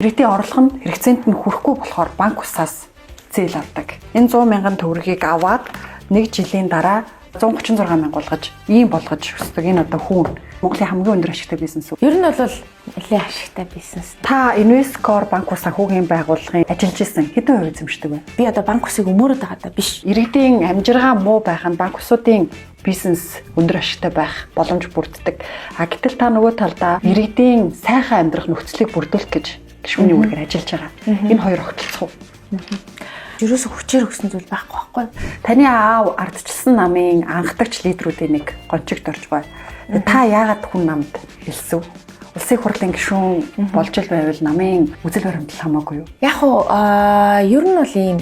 Иргэдийн орлого нь хэрэгцээнд нь хүрэхгүй болохоор банк усаас зээл авдаг. Энэ 100 мянган төгрөгийг аваад 1 жилийн дараа 136 мянга болгож болгож өсдөг. Энэ одоо хүүн Монголын хамгийн өндөр ашигтай бизнес үү? Ер нь бол нэлээд ашигтай бизнес. Та Инвесткор банк усаа хүүгийн байгууллагын ажиллаж исэн хэдэн хувь эзэмшдэг вэ? Би одоо банк усыг өмөрөд байгаа даа биш. Иргэдийн амжиргаа муу байх нь банк усуудын бизнес өндөр ашигтай байх боломж бүрддэг. Гэтэл та нөгөө талдаа иргэдийн сайхан амьдрах нөхцөлийг бүрдүүлэх гэж гишүүний үүргээр ажиллаж байгаа. Энэ хоёр огтлцох уу? Ерөөсө хүчээр өгсөн зүйл байхгүй байхгүй. Таны аав ардчилсан намын анхдагч лидерүүдийн нэг гончигт орж байгаа. Та яагаад хүн намд хэлсв? Улсын хурлын гишүүн болж л байвал намын үзэл баримтлал хамаагүй юу? Яг уу ер нь бол ийм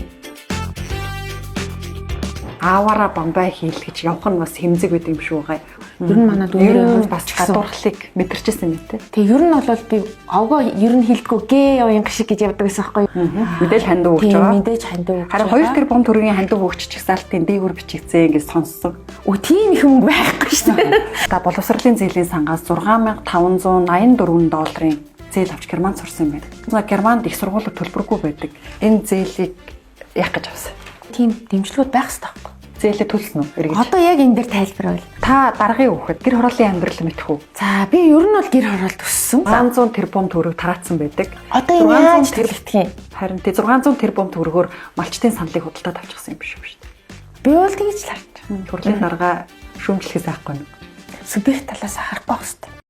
ааваараа Бомбай хийл гэж явах нь бас хэмзэг байд юм шүү гай. Ер нь манад өөрөө бас гадуурхлыг мэдэрчсэн юм тий. Тэг ер нь бол би овгоо ер нь хилдэггүй гээ уян гişиг гэж явдаг гэсэн байхгүй юу? Мэдээж хандив өгч байгаа. Мэдээж хандив өгч. Харин 2 тэрбум төгрөгийн хандив өгч чагсаалтын дээгүр бичигцээ ингэж сонссон. Тийм их мөнгө байхгүй шүү дээ. Та боловсролын зээлийн сангаас 6584 долларын зээл авч Германд сурсан юм байна. Германд их сургуулиуд төлбөргүй байдаг. Энэ зээлийг яах гэж авсан? Тийм дэмжлэгүүд байх хэрэгтэй байхгүй. Зээлээ төлсөн үү? Эргэж. Одоо яг энэ дээр тайлбарвал. Та дараагийн хүүхэд гэр хорооллын амьдрал мэдэх үү? За би ер нь бол гэр хороолт өссөн. 600 тэрбум төгрөг тараацсан байдаг. Одоо энэ яаж төлөвлөх юм? Харин тий 600 тэрбум төгрөгөөр малчтын саналыг худалдаад авчихсан юм биш үү? Би бол тэгж л харж. Хурлын дарга шүүмжлэхээс айхгүй нь. Субъект талаас харахгүй байх хэрэгтэй.